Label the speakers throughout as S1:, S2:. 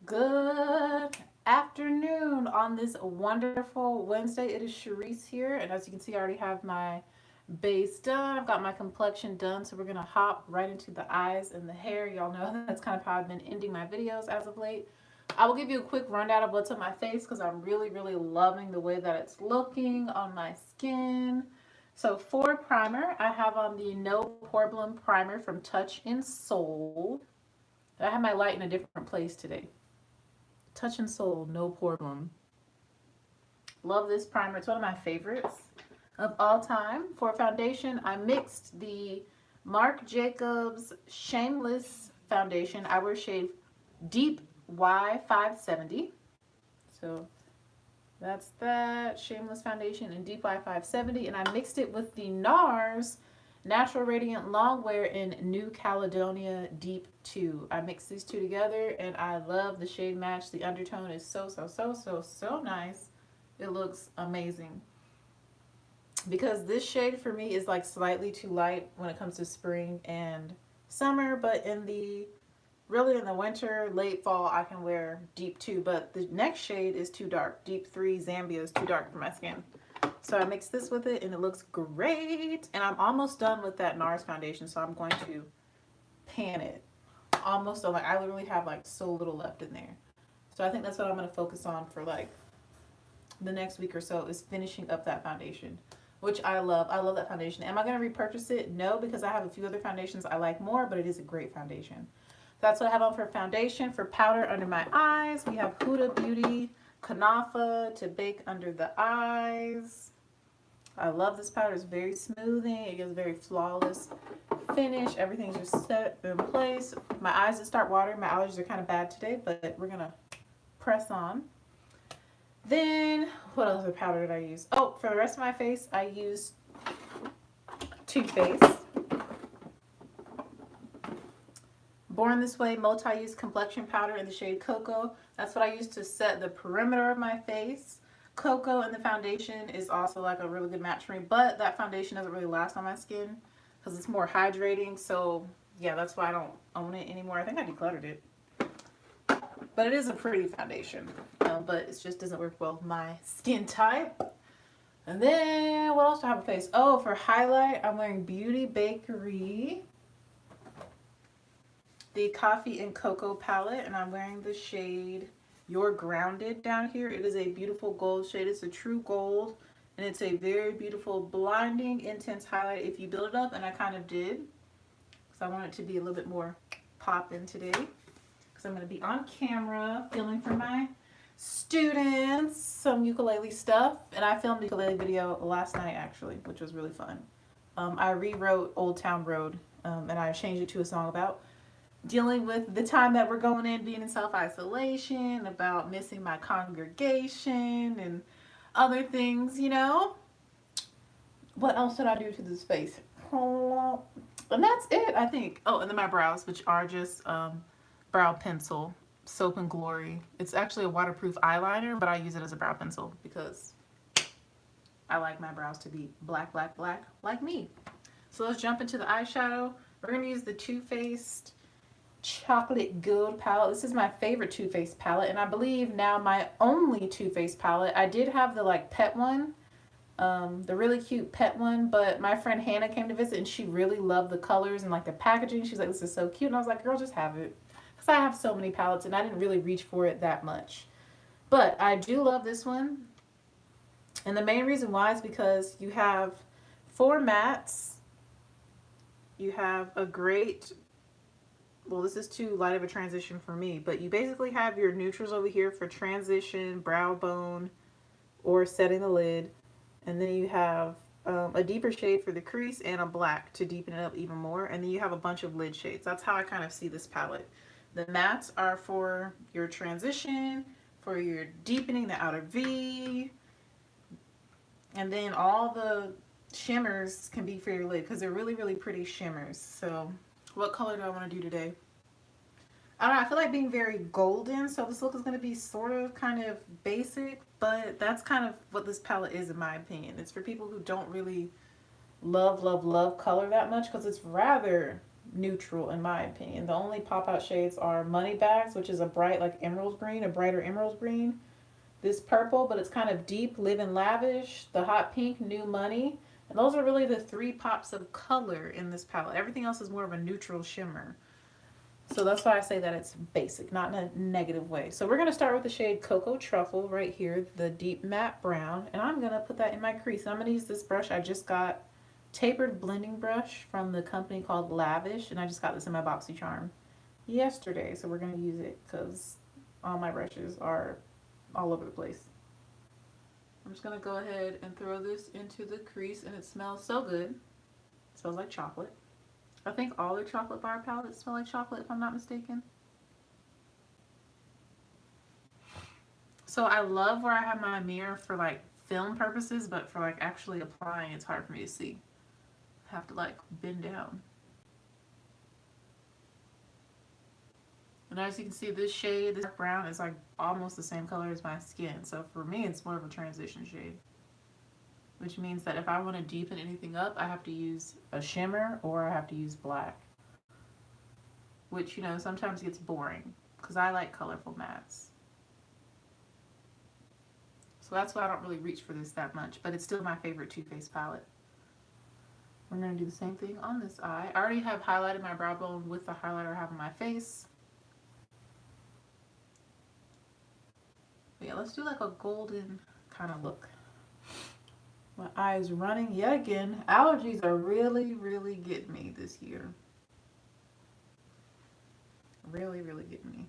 S1: Good afternoon on this wonderful Wednesday. It is Sharice here, and as you can see, I already have my base done. I've got my complexion done, so we're gonna hop right into the eyes and the hair. Y'all know that's kind of how I've been ending my videos as of late. I will give you a quick rundown of what's on my face because I'm really loving the way that it's looking on my skin. So for primer, I have on the No Problem Primer from Touch in Soul. I have my light in a different place today. Touch and Soul, No Problem. Love this primer. It's one of my favorites of all time. For foundation, I mixed the Marc Jacobs Shameless Foundation. I wear shade Deep Y570. So that's that. Shameless Foundation and Deep Y570. And I mixed it with the NARS Natural Radiant Longwear in New Caledonia Deep 2. I mixed these two together and I love the shade match. The undertone is so nice. It looks amazing. Because this shade for me is like slightly too light when it comes to spring and summer, but in the winter, late fall, I can wear deep 2, but the next shade is too dark. Deep 3 Zambia is too dark for my skin. So I mixed this with it and it looks great. And I'm almost done with that NARS foundation, so I'm going to pan it. Almost done. Like I literally have like so little left in there. So I think that's what I'm going to focus on for like the next week or so is finishing up that foundation, which I love. I love that foundation. Am I going to repurchase it? No, because I have a few other foundations I like more, but it is a great foundation. That's what I have on for foundation. For powder under my eyes, we have Huda Beauty Kanafa to bake under the eyes. I love this powder. It's very smoothing. It gives a very flawless finish. Everything's just set in place. My eyes just start watering. My allergies are kind of bad today, but we're going to press on. Then, what other powder did I use? Oh, for the rest of my face, I used Too Faced Born This Way multi-use complexion powder in the shade Cocoa. That's what I use to set the perimeter of my face. Cocoa in the foundation is also like a really good match for me, but that foundation doesn't really last on my skin because it's more hydrating. So yeah, that's why I don't own it anymore. I think I decluttered it, but it is a pretty foundation, but it just doesn't work well with my skin type. And then what else do I have on face? Oh, for highlight, I'm wearing Beauty Bakery, the Coffee and Cocoa palette, and I'm wearing the shade You're Grounded down here. It is a beautiful gold shade. It's a true gold, and it's a very beautiful, blinding, intense highlight if you build it up, and I kind of did. So I want it to be a little bit more poppin' today because I'm going to be on camera filming for my students some ukulele stuff, and I filmed a ukulele video last night actually, which was really fun. I rewrote Old Town Road, and I changed it to a song about dealing with the time that we're going in, being in self-isolation, about missing my congregation and other things, you know. What else did I do to this face? And that's it, I think. Oh, and then my brows, which are just brow pencil, Soap and Glory. It's actually a waterproof eyeliner, but I use it as a brow pencil because I like my brows to be black, like me. So let's jump into the eyeshadow. We're going to use the Too Faced Chocolate Gold palette. This is my favorite Too Faced palette, and I believe now my only Too Faced palette. I did have the like pet one, the really cute pet one, but my friend Hannah came to visit and she really loved the colors and like the packaging. She's like, this is so cute, and I was like, girl, just have it, because I have so many palettes and I didn't really reach for it that much. But I do love this one, and the main reason why is because you have 4 mattes. You have a great, well, this is too light of a transition for me, but you basically have your neutrals over here for transition, brow bone, or setting the lid. And then you have a deeper shade for the crease and a black to deepen it up even more. And then you have a bunch of lid shades. That's how I kind of see this palette. The mattes are for your transition, for your deepening, the outer V. And then all the shimmers can be for your lid because they're really pretty shimmers. So what color do I want to do today? I don't know, I feel like being very golden, so this look is going to be sort of kind of basic, but that's kind of what this palette is in my opinion. It's for people who don't really love color that much because it's rather neutral in my opinion. The only pop out shades are Money Bags, which is a bright like emerald green, a brighter emerald green. This purple, but it's kind of deep, Live and Lavish. The hot pink, New Money. And those are really the three pops of color in this palette. Everything else is more of a neutral shimmer. So that's why I say that it's basic, not in a negative way. So we're going to start with the shade Cocoa Truffle right here, the deep matte brown. And I'm going to put that in my crease. I'm going to use this brush. I just got tapered blending brush from the company called Lavish. And I just got this in my BoxyCharm yesterday. So we're going to use it because all my brushes are all over the place. I'm just going to go ahead and throw this into the crease. And it smells so good. It smells like chocolate. I think all the chocolate bar palettes smell like chocolate, if I'm not mistaken. So I love where I have my mirror for like film purposes, but for like actually applying, it's hard for me to see. I have to like bend down. And as you can see, this shade, this brown, is like almost the same color as my skin. So for me, it's more of a transition shade. Which means that if I want to deepen anything up, I have to use a shimmer or I have to use black. Which, you know, sometimes gets boring because I like colorful mattes. So that's why I don't really reach for this that much, but it's still my favorite Too Faced palette. We're going to do the same thing on this eye. I already have highlighted my brow bone with the highlighter I have on my face. But yeah, let's do like a golden kind of look. My eye is running yet again. Allergies are really, really getting me this year. Really, really getting me.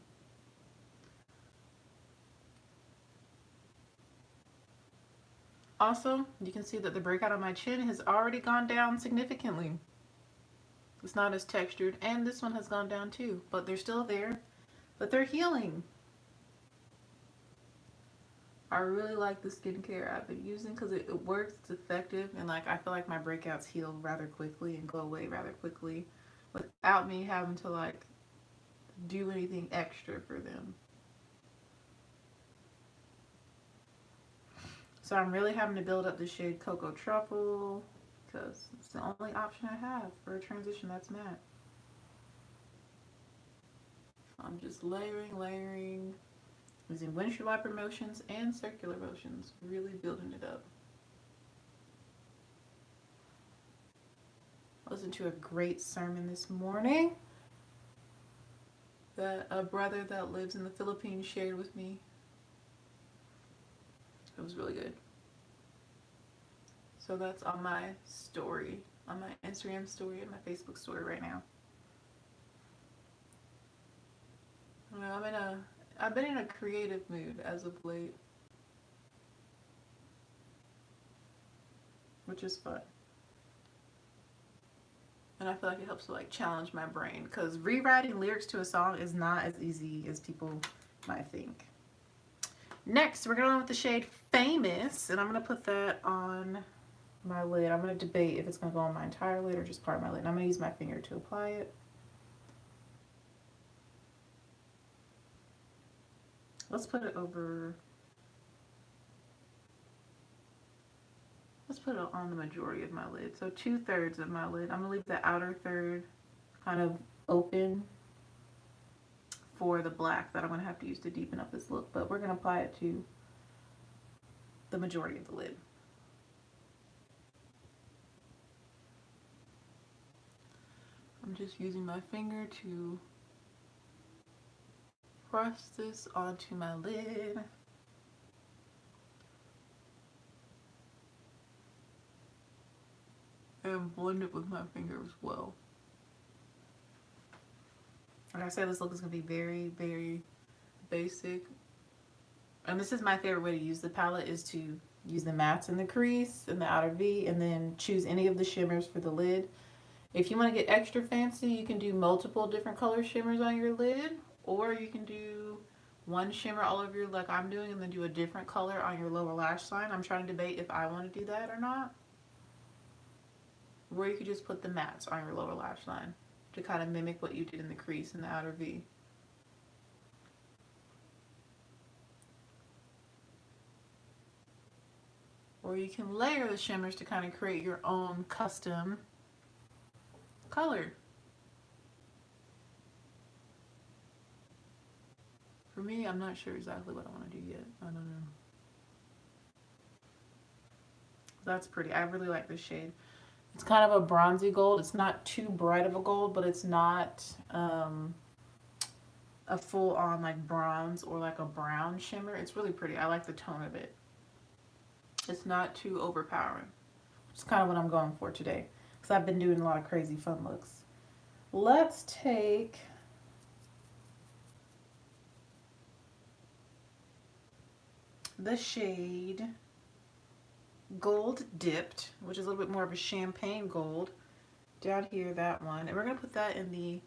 S1: Also, you can see that the breakout on my chin has already gone down significantly. It's not as textured, and this one has gone down too, but they're still there, but they're healing. I really like the skincare I've been using because it works, it's effective, and like I feel like my breakouts heal rather quickly and go away rather quickly without me having to like do anything extra for them. So I'm really having to build up the shade Cocoa Truffle because it's the only option I have for a transition that's matte. I'm just layering, using windshield wiper motions and circular motions, really building it up. I listened to a great sermon this morning that a brother that lives in the Philippines shared with me. It was really good. So that's on my story, on my Instagram story and my Facebook story right now. I've been in a creative mood as of late, which is fun. And I feel like it helps to like challenge my brain because rewriting lyrics to a song is not as easy as people might think. Next, we're going with the shade Famous, and I'm going to put that on my lid. I'm going to debate if it's going to go on my entire lid or just part of my lid. And I'm going to use my finger to apply it. Let's put it over. Let's put it on the majority of my lid. So 2/3 of my lid. I'm going to leave the outer third kind of open for the black that I'm going to have to use to deepen up this look. But we're going to apply it to the majority of the lid. I'm just using my finger to press this onto my lid. And blend it with my finger as well. Like I said, this look is going to be very, very basic. And this is my favorite way to use the palette, is to use the mattes in the crease and the outer V, and then choose any of the shimmers for the lid. If you want to get extra fancy, you can do multiple different color shimmers on your lid, or you can do one shimmer all over your, like I'm doing, and then do a different color on your lower lash line. I'm trying to debate if I want to do that or not. Where you could just put the mattes on your lower lash line to kind of mimic what you did in the crease and the outer V. Or you can layer the shimmers to kind of create your own custom color. For me, I'm not sure exactly what I want to do yet. I don't know. That's pretty. I really like this shade. It's kind of a bronzy gold. It's not too bright of a gold, but it's not a full on like bronze or like a brown shimmer. It's really pretty. I like the tone of it. It's not too overpowering. It's kind of what I'm going for today because I've been doing a lot of crazy fun looks. Let's take the shade Gold Dipped, which is a little bit more of a champagne gold. Down here, that one. And we're going to put that in the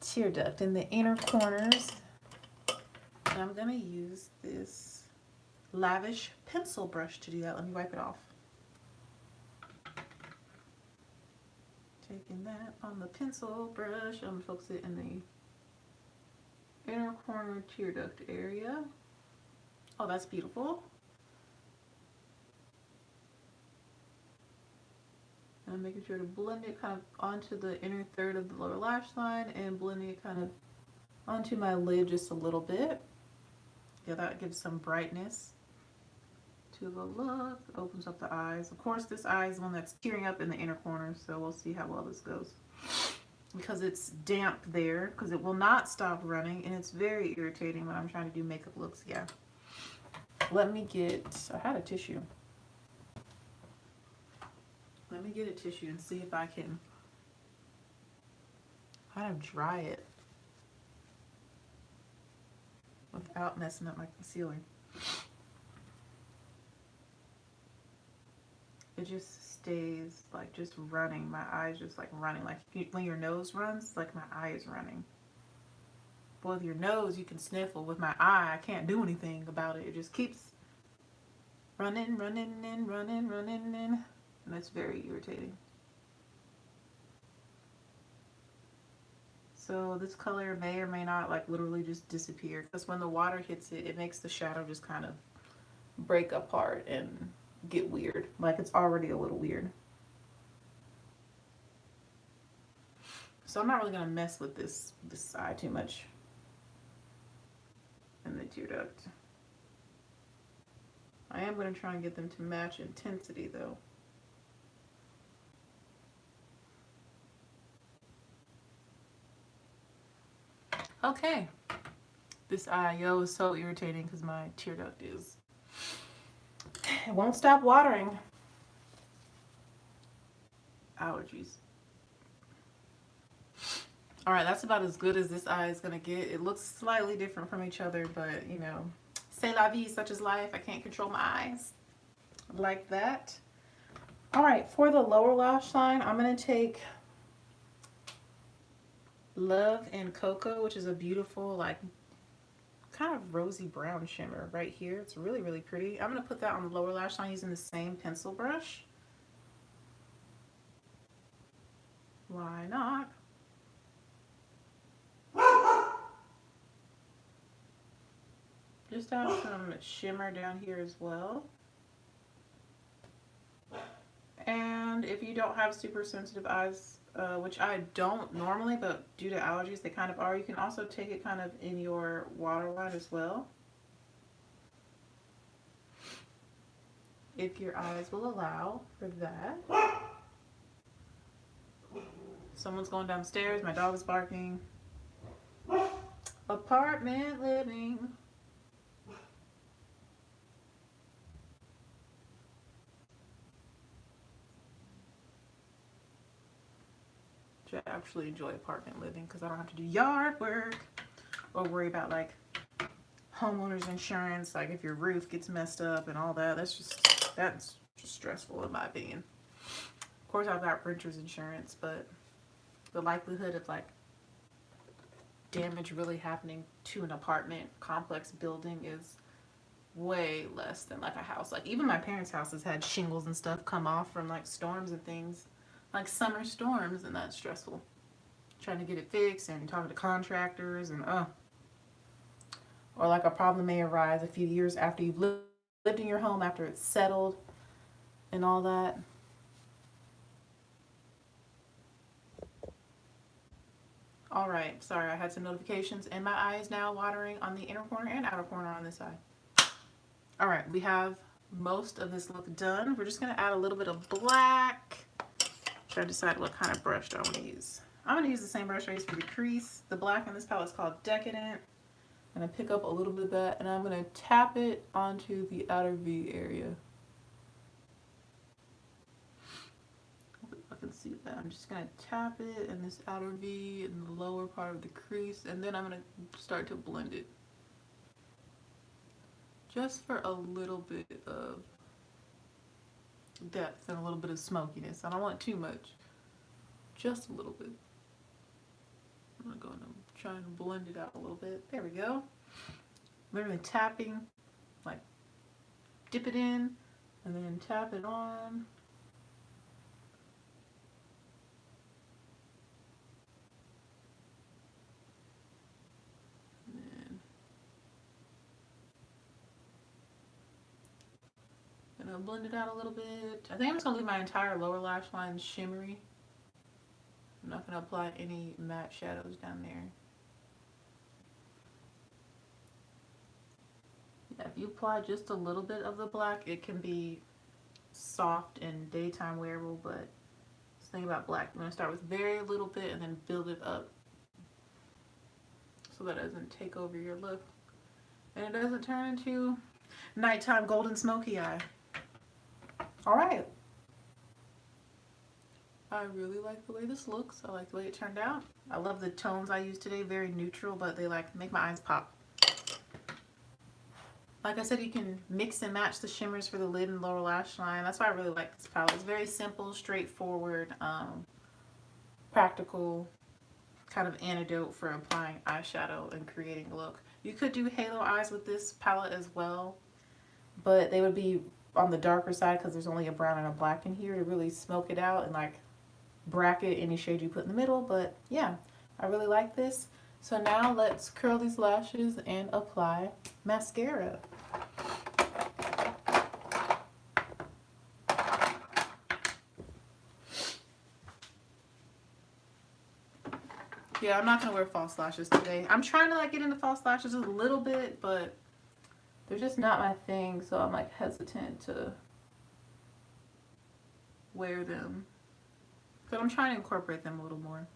S1: tear duct, in the inner corners. And I'm going to use this Lavish pencil brush to do that. Let me wipe it off. Taking that on the pencil brush, I'm going to focus it in the inner corner tear duct area. Oh, that's beautiful. And I'm making sure to blend it kind of onto the inner third of the lower lash line and blending it kind of onto my lid just a little bit. Yeah, that gives some brightness to the look. It opens up the eyes. Of course, this eye is the one that's tearing up in the inner corner, so we'll see how well this goes. Because it's damp there, because it will not stop running, and it's very irritating when I'm trying to do makeup looks. Yeah. Let me get, I had a tissue. Let me get a tissue and see if I can kind of dry it without messing up my concealer. It just stays like just running. My eye's just like running. Like when your nose runs, like my eye is running. But with your nose, you can sniffle. With my eye, I can't do anything about it. It just keeps running, running, and running, running, and it's very irritating. So this color may or may not like literally just disappear, because when the water hits it, it makes the shadow just kind of break apart and get weird. Like it's already a little weird. So I'm not really gonna mess with this side too much in the tear duct. I am gonna try and get them to match intensity though. Okay, this eye, yo, is so irritating because my tear duct is, it won't stop watering. Allergies. All right, that's about as good as this eye is gonna get. It looks slightly different from each other, but you know, c'est la vie, such is life. I can't control my eyes like that. All right, for the lower lash line, I'm gonna take Love and Cocoa, which is a beautiful, like, kind of rosy brown shimmer right here. It's really, really pretty. I'm going to put that on the lower lash line using the same pencil brush. Why not? Just have some shimmer down here as well. And if you don't have super sensitive eyes, which I don't normally, but due to allergies they kind of are, you can also take it kind of in your waterline as well, if your eyes will allow for that. Someone's going downstairs, my dog is barking. Apartment living. I actually enjoy apartment living because I don't have to do yard work or worry about like homeowners insurance, like if your roof gets messed up and all that. That's just stressful in my opinion. Of course I've got renter's insurance, but the likelihood of like damage really happening to an apartment complex building is way less than like a house. Like even my parents' house has had shingles and stuff come off from like storms and things, like summer storms, and that's stressful. Trying to get it fixed and talking to contractors and or like a problem may arise a few years after you've lived in your home, after it's settled and all that. All right, sorry, I had some notifications and my eye is now watering on the inner corner and outer corner on this side. All right, we have most of this look done. We're just gonna add a little bit of black. Try to decide what kind of brush do I want to use. I'm gonna use the same brush I used for the crease. The black in this palette is called Decadent. I'm gonna pick up a little bit of that and I'm gonna tap it onto the outer V area. I can see that. I'm just gonna tap it in this outer V in the lower part of the crease, and then I'm gonna start to blend it. Just for a little bit of depth and a little bit of smokiness. I don't want too much. Just a little bit. I'm gonna go and try and blend it out a little bit. There we go. Literally tapping, like dip it in and then tap it on. Gonna blend it out a little bit. I think I'm just gonna leave my entire lower lash line shimmery. I'm not gonna apply any matte shadows down there. Yeah, if you apply just a little bit of the black, it can be soft and daytime wearable, but the thing about black, I'm gonna start with very little bit and then build it up so that it doesn't take over your look and it doesn't turn into nighttime golden smoky eye. All right. I really like the way this looks. I like the way it turned out. I love the tones I used today. Very neutral, but they like make my eyes pop. Like I said, you can mix and match the shimmers for the lid and lower lash line. That's why I really like this palette. It's very simple, straightforward, practical kind of antidote for applying eyeshadow and creating a look. You could do halo eyes with this palette as well, but they would be on the darker side because there's only a brown and a black in here to really smoke it out and like bracket any shade you put in the middle. But yeah, I really like this. So now let's curl these lashes and apply mascara. Yeah, I'm not gonna wear false lashes today. I'm trying to like get into false lashes a little bit, but they're just not my thing, so I'm like hesitant to wear them. But I'm trying to incorporate them a little more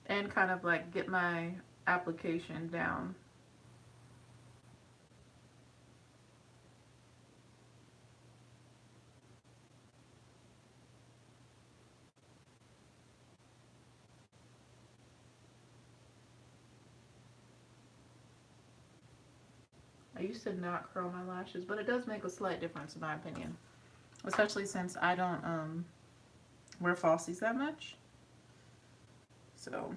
S1: and kind of like get my application down. I used to not curl my lashes, but it does make a slight difference in my opinion, especially since I don't wear falsies that much. So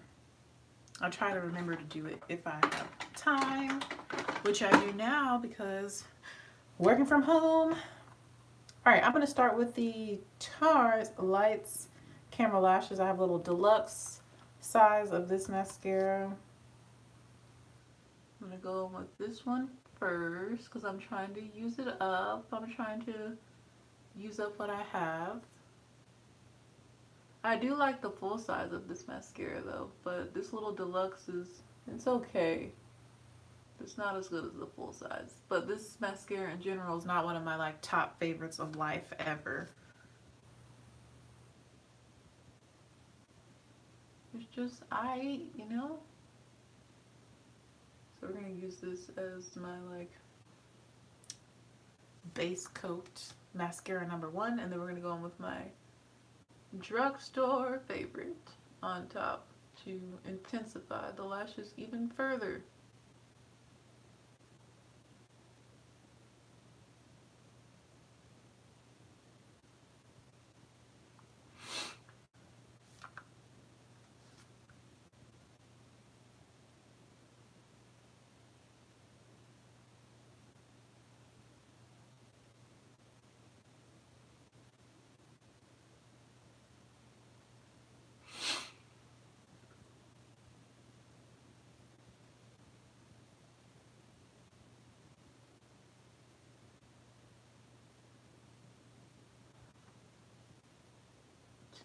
S1: I'll try to remember to do it if I have time, which I do now because working from home. All right, I'm going to start with the Tars Lights Camera Lashes. I have a little deluxe size of this mascara. I'm going to go with this one first because I'm trying to use it up. I'm trying to use up what I have. I do like the full size of this mascara though, but this little deluxe it's okay. It's not as good as the full size. But this mascara in general is not one of my like top favorites of life ever. It's just you know? So we're gonna use this as my like base coat mascara number 1, and then we're gonna go on with my drugstore favorite on top to intensify the lashes even further.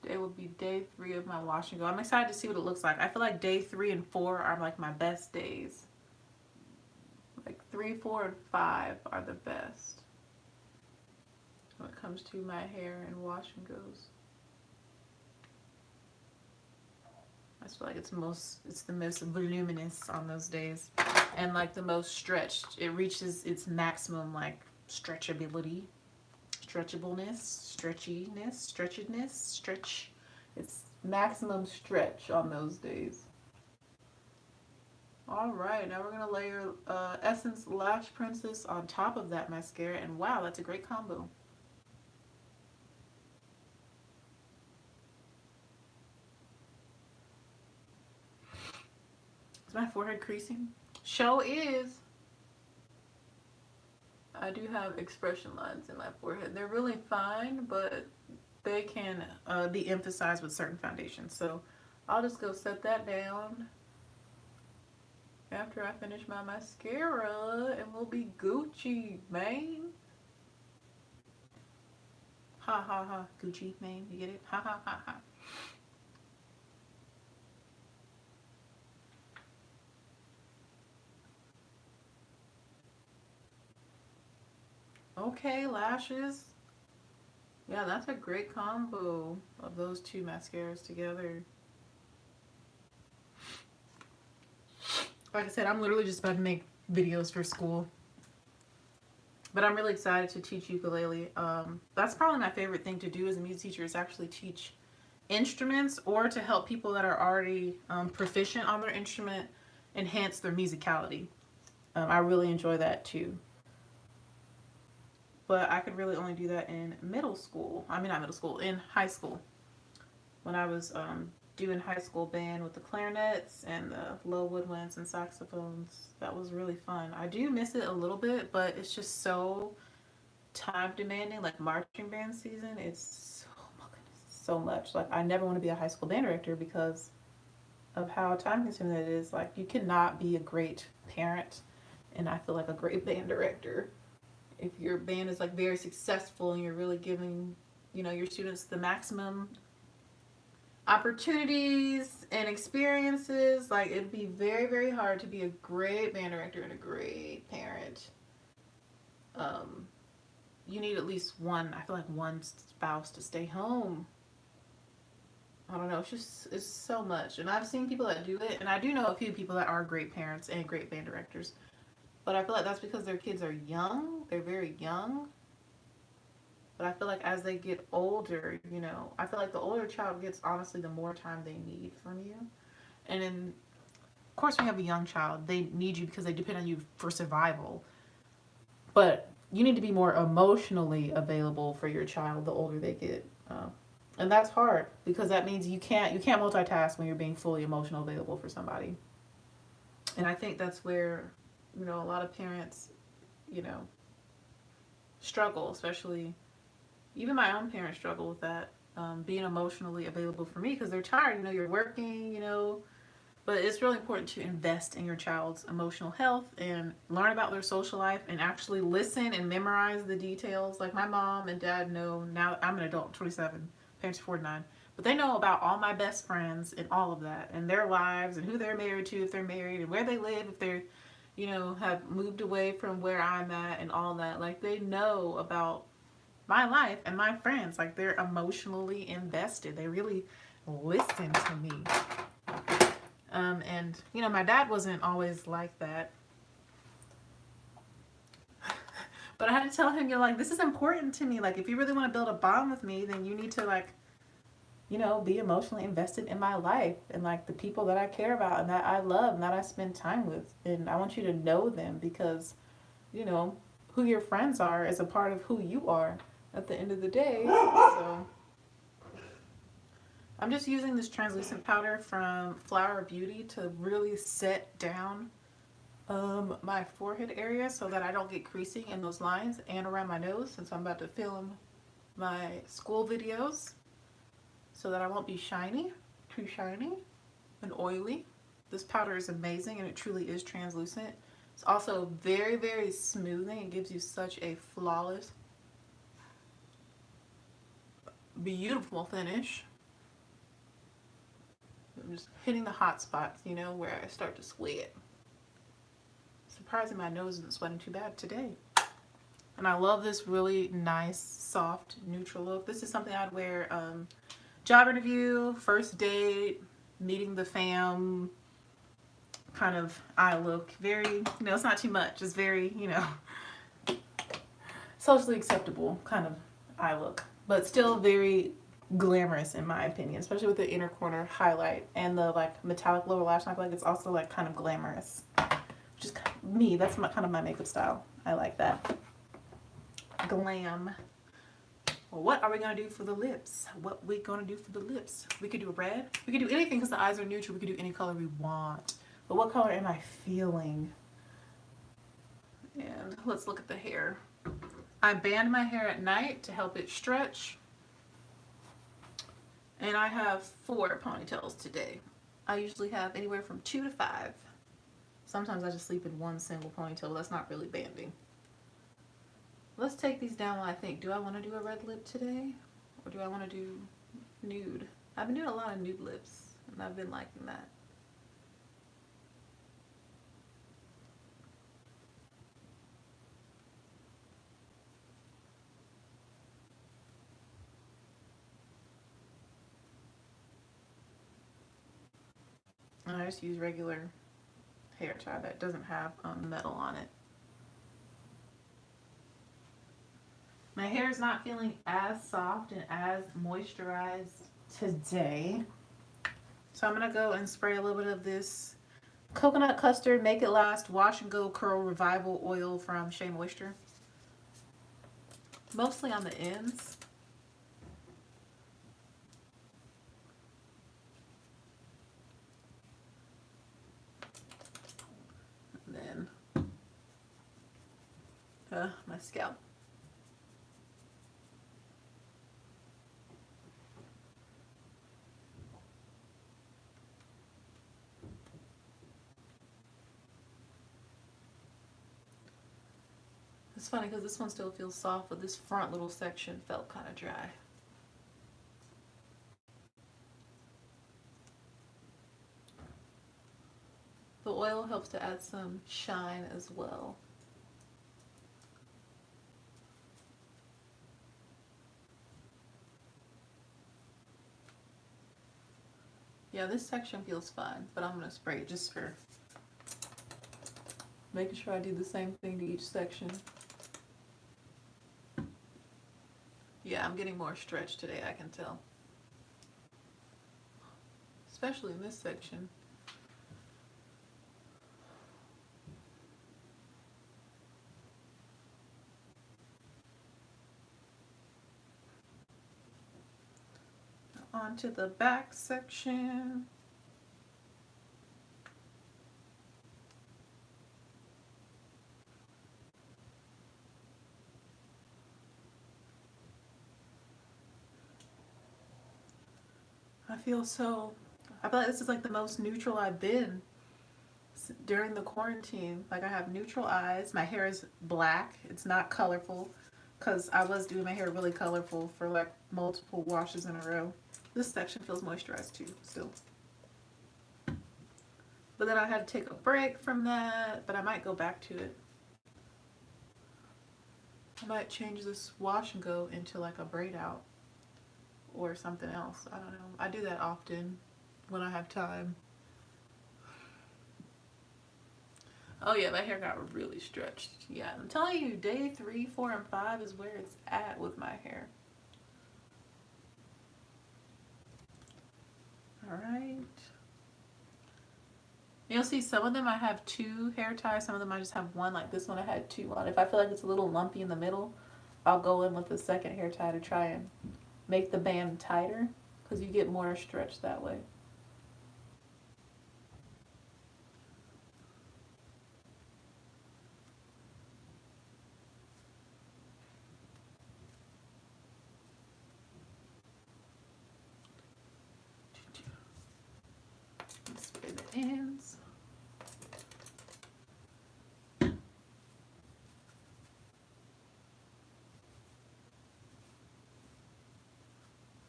S1: Today will be day 3 of my wash and go. I'm excited to see what it looks like. I feel like day 3 and 4 are like my best days. Like 3, 4, and 5 are the best when it comes to my hair and wash and goes. I just feel like it's the most voluminous on those days, and like the most stretched. It reaches its maximum like stretchability, stretchableness, stretchedness, stretch. It's maximum stretch on those days. Alright, now we're going to layer Essence Lash Princess on top of that mascara, and wow, that's a great combo. Is my forehead creasing? Show is. I do have expression lines in my forehead. They're really fine, but they can be emphasized with certain foundations. So I'll just go set that down after I finish my mascara, and we'll be Gucci, man. Ha ha ha, Gucci, man. You get it? Ha ha ha ha. Okay, lashes. Yeah, that's a great combo of those two mascaras together. Like I said, I'm literally just about to make videos for school. But I'm really excited to teach ukulele. That's probably my favorite thing to do as a music teacher, is actually teach instruments, or to help people that are already proficient on their instrument enhance their musicality. I really enjoy that too. But I could really only do that in middle school. I mean, not middle school, in high school. When I was doing high school band with the clarinets and the low woodwinds and saxophones. That was really fun. I do miss it a little bit, but it's just so time demanding. Like marching band season, it's so much. Like, I never want to be a high school band director because of how time consuming it is. Like, you cannot be a great parent and I feel like a great band director if your band is like very successful and you're really giving, you know, your students the maximum opportunities and experiences. Like, it'd be very, very hard to be a great band director and a great parent. You need at least one, I feel like one spouse to stay home. I don't know, it's so much. And I've seen people that do it, and I do know a few people that are great parents and great band directors. But I feel like that's because their kids are young. They're very young. But I feel like as they get older, you know, I feel like the older a child gets, honestly, the more time they need from you. And then, of course, when you have a young child, they need you because they depend on you for survival. But you need to be more emotionally available for your child the older they get. And that's hard because that means you can't multitask when you're being fully emotional available for somebody. And I think that's where, you know, a lot of parents, you know, struggle, especially even my own parents struggle with that, being emotionally available for me because they're tired. You know, you're working, you know, but it's really important to invest in your child's emotional health and learn about their social life and actually listen and memorize the details. Like, my mom and dad know now. I'm an adult, 27, parents are 49, but they know about all my best friends and all of that and their lives and who they're married to, if they're married, and where they live, if they're, you know, have moved away from where I'm at and all that. Like, they know about my life and my friends. Like, they're emotionally invested. They really listen to me. And, you know, my dad wasn't always like that. But I had to tell him, you know, like, this is important to me. Like, if you really want to build a bond with me, then you need to, like, you know, be emotionally invested in my life and, like, the people that I care about and that I love and that I spend time with. And I want you to know them because, you know, who your friends are is a part of who you are at the end of the day. So I'm just using this translucent powder from Flower Beauty to really set down my forehead area so that I don't get creasing in those lines and around my nose, since I'm about to film my school videos, so that I won't be shiny, too shiny and oily. This powder is amazing and it truly is translucent. It's also very, very smoothing. It gives you such a flawless, beautiful finish. I'm just hitting the hot spots, you know, where I start to sweat. Surprising my nose isn't sweating too bad today. And I love this really nice, soft, neutral look. This is something I'd wear job interview, first date, meeting the fam kind of eye look. Very, you know, it's not too much. It's very, you know, socially acceptable kind of eye look. But still very glamorous in my opinion, especially with the inner corner highlight and the like metallic lower lash line. I feel like it's also like kind of glamorous. Which is me. That's kind of my makeup style. I like that. Glam. Well, what are we going to do for the lips? What we going to do for the lips? We could do red. We could do anything because the eyes are neutral. We could do any color we want. But what color am I feeling? And let's look at the hair. I band my hair at night to help it stretch. And I have 4 ponytails today. I usually have anywhere from 2 to 5. Sometimes I just sleep in one single ponytail, but that's not really banding. Let's take these down while I think. Do I want to do a red lip today? Or do I want to do nude? I've been doing a lot of nude lips, and I've been liking that. And I just use regular hair tie that doesn't have metal on it. My hair is not feeling as soft and as moisturized today. So I'm going to go and spray a little bit of this Coconut Custard Make It Last Wash and Go Curl Revival Oil from Shea Moisture. Mostly on the ends. And then my scalp. It's funny because this one still feels soft, but this front little section felt kind of dry. The oil helps to add some shine as well. Yeah, this section feels fine, but I'm going to spray it just for making sure I do the same thing to each section. Yeah, I'm getting more stretch today, I can tell. Especially in this section. Onto the back section. I feel like this is like the most neutral I've been during the quarantine. Like I have neutral eyes. My hair is black. It's not colorful because I was doing my hair really colorful for like multiple washes in a row. This section feels moisturized too, still. But then I had to take a break from that, but I might go back to it. I might change this wash and go into like a braid out or something else. I don't know. I do that often when I have time. Oh yeah, my hair got really stretched. Yeah, I'm telling you, day 3, 4, and 5 is where it's at with my hair. Alright. You'll see some of them I have 2 hair ties, some of them I just have 1. Like this one I had 2 on. If I feel like it's a little lumpy in the middle, I'll go in with the second hair tie to try and make the band tighter because you get more stretch that way. Spray the ends.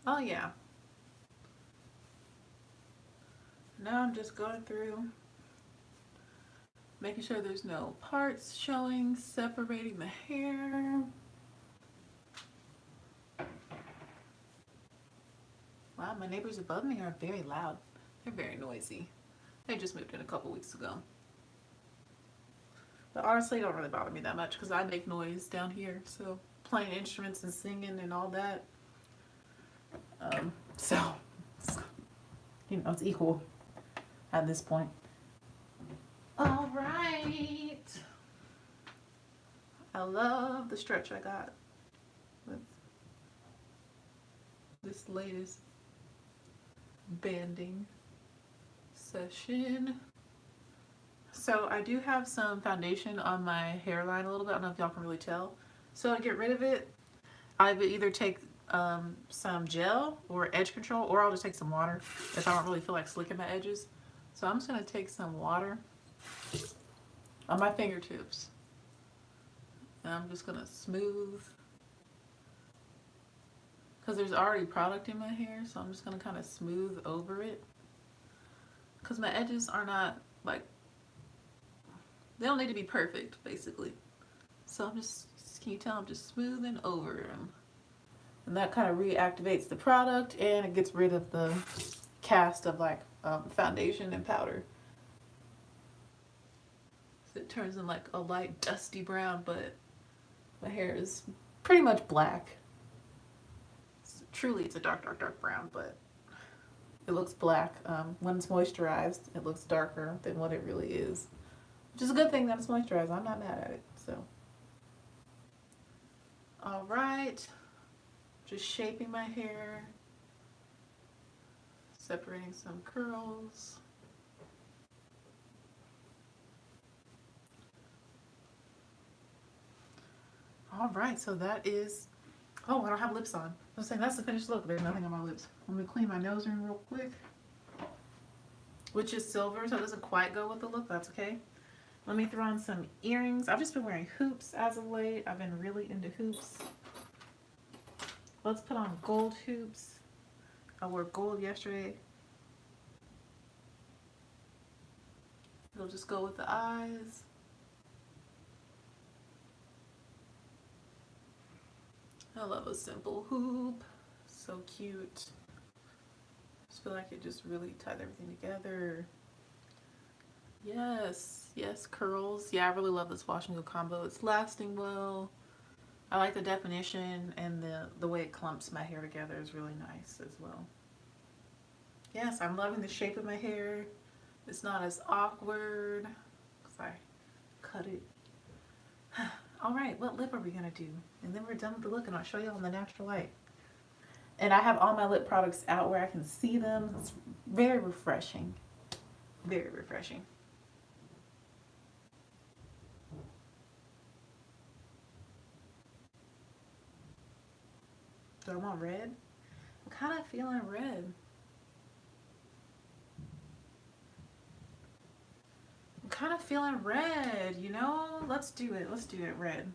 S1: Oh yeah. now I'm just going through, making sure there's no parts showing, separating the hair. Wow, my neighbors above me are very loud. They're very noisy. They just moved in a couple weeks ago. But honestly, it don't really bother me that much because I make noise down here. So playing instruments and singing and all that. So, you know, it's equal at this point. All right. I love the stretch I got with this latest banding session. So I do have some foundation on my hairline a little bit. I don't know if y'all can really tell. So to get rid of it, I would either take some gel or edge control, or I'll just take some water if I don't really feel like slicking my edges. So I'm just going to take some water on my fingertips. And I'm just going to smooth, because there's already product in my hair, so I'm just going to kind of smooth over it. Because my edges are not like, they don't need to be perfect, basically. So I'm just, can you tell I'm just smoothing over them? And that kind of reactivates the product, and it gets rid of the cast of like foundation and powder. So it turns in like a light dusty brown, but my hair is pretty much black. Truly it's a dark, dark, dark brown, but it looks black. When it's moisturized, it looks darker than what it really is. Which is a good thing that it's moisturized. I'm not mad at it, so. All right. Just shaping my hair. Separating some curls. All right, so that is, oh, I don't have lips on. I was saying that's the finished look. There's nothing on my lips. I'm gonna clean my nose ring real quick, which is silver, so it doesn't quite go with the look. That's okay. Let me throw on some earrings. I've just been wearing hoops as of late. I've been really into hoops. Let's put on gold hoops. I wore gold yesterday. It'll just go with the eyes. I love a simple hoop. So cute. Just feel like it just really tied everything together. Yes, yes, curls. Yeah, I really love this wash and go combo. It's lasting well. I like the definition, and the way it clumps my hair together is really nice as well. Yes, I'm loving the shape of my hair. It's not as awkward because I cut it. All right, what lip are we gonna do? And then we're done with the look, and I'll show you in the natural light. And I have all my lip products out where I can see them. It's very refreshing. Very refreshing. Do I want red? I'm kind of feeling red. I'm kind of feeling red, you know? Let's do it. Let's do it red.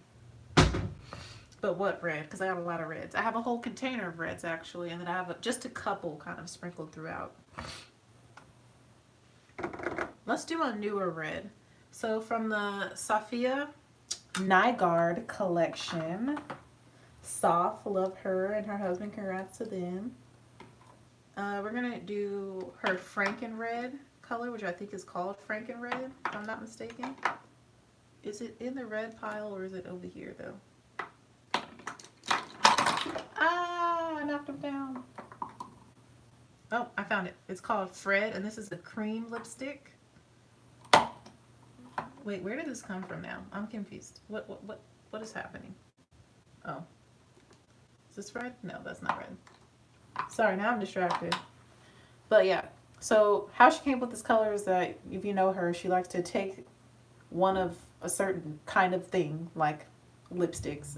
S1: But what red? Because I have a lot of reds. I have a whole container of reds, actually, and then I have just a couple kind of sprinkled throughout. Let's do a newer red. So from the Safia Nygaard collection. Soft, love her and her husband, congrats to them. We're gonna do her Franken Red color, which I think is called Franken Red, if I'm not mistaken. Is it in the red pile or is it over here though? Ah, I knocked him down. Oh, I found it. It's called Fred, and this is a cream lipstick. Wait, where did this come from now? I'm confused. What is happening? Oh. Is this red? No, that's not red. Sorry, now I'm distracted. But yeah, so how she came up with this color is that, if you know her, she likes to take one of a certain kind of thing, like lipsticks,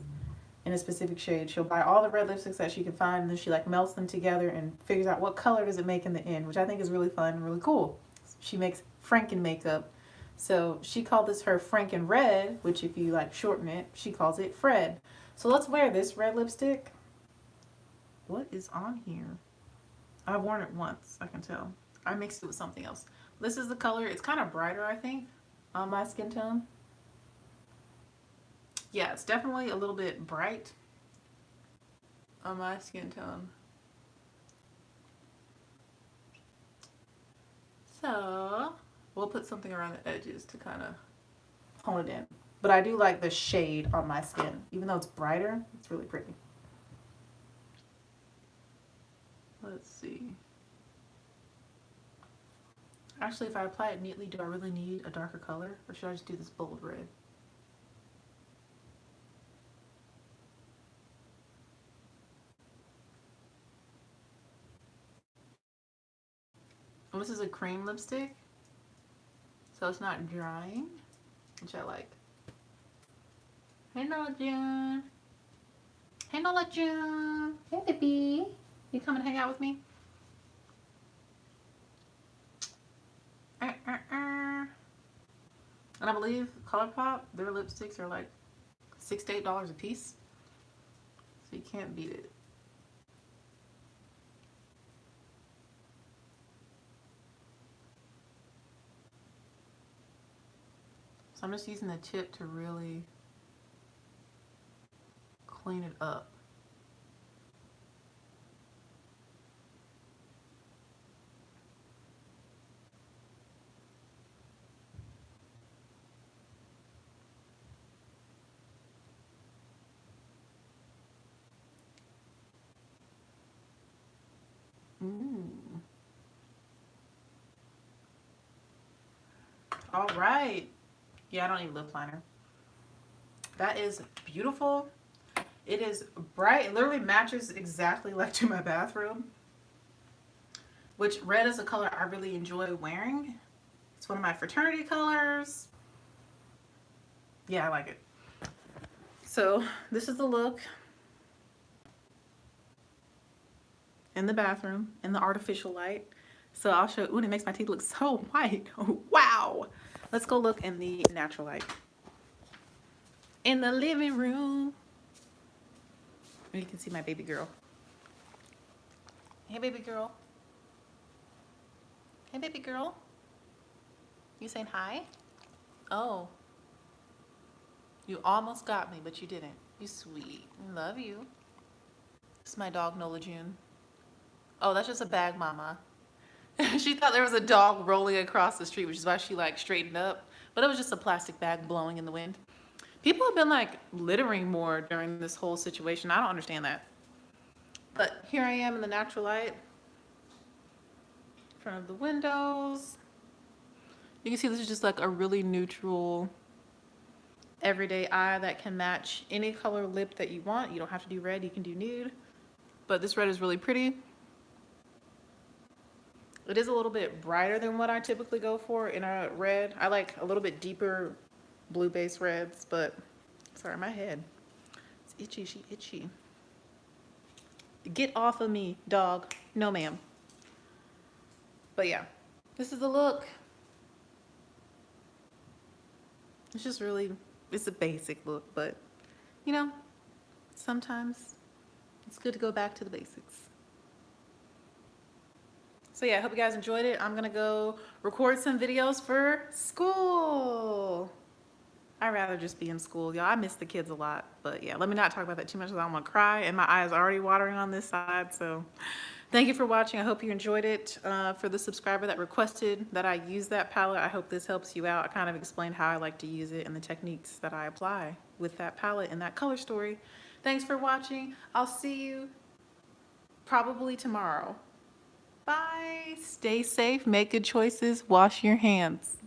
S1: in a specific shade. She'll buy all the red lipsticks that she can find, and then she like melts them together and figures out what color does it make in the end, which I think is really fun and really cool. She makes Franken makeup. So she called this her Franken Red, which if you like shorten it, she calls it Fred. So let's wear this red lipstick. What is on here? I've worn it once, I can tell. I mixed it with something else. This is the color. It's kind of brighter, I think, on my skin tone. Yeah, it's definitely a little bit bright on my skin tone. So we'll put something around the edges to kind of tone it in. But I do like the shade on my skin. Even though it's brighter, it's really pretty. Let's see. Actually, if I apply it neatly, do I really need a darker color? Or should I just do this bold red? Well, this is a cream lipstick, so it's not drying, which I like. Hey, Nola June. Hey, Nola June. Hey, baby. You come and hang out with me? And I believe ColourPop, their lipsticks are like $6 to $8 a piece. So you can't beat it. So I'm just using the tip to really clean it up. All right. Yeah, I don't need lip liner. That is beautiful. It is bright. It literally matches exactly like to my bathroom. Which red is a color I really enjoy wearing. It's one of my fraternity colors. Yeah, I like it. So this is the look in the bathroom in the artificial light. So I'll show. Ooh, it makes my teeth look so white. Wow. Let's go look in the natural light. In the living room. You can see my baby girl. Hey, baby girl. Hey, baby girl. You saying hi? Oh. You almost got me, but you didn't. You sweet. Love you. This is my dog, Nola June. Oh, that's just a bag mama. She thought there was a dog rolling across the street, which is why she like straightened up. But it was just a plastic bag blowing in the wind. People have been like littering more during this whole situation. I don't understand that. But here I am in the natural light. In front of the windows. You can see this is just like a really neutral, everyday eye that can match any color lip that you want. You don't have to do red, you can do nude. But this red is really pretty. It is a little bit brighter than what I typically go for in a red. I like a little bit deeper blue base reds, but sorry, my head. It's itchy, she itchy. Get off of me, dog. No, ma'am. But yeah, this is the look. It's just really, it's a basic look, but you know, sometimes it's good to go back to the basics. So yeah, I hope you guys enjoyed it. I'm gonna go record some videos for school. I'd rather just be in school, y'all. I miss the kids a lot, but yeah, let me not talk about that too much because I don't want to cry, and my eyes are already watering on this side. So thank you for watching. I hope you enjoyed it. For the subscriber that requested that I use that palette, I hope this helps you out. I kind of explained how I like to use it and the techniques that I apply with that palette and that color story. Thanks for watching. I'll see you probably tomorrow. Bye. Stay safe, make good choices, wash your hands.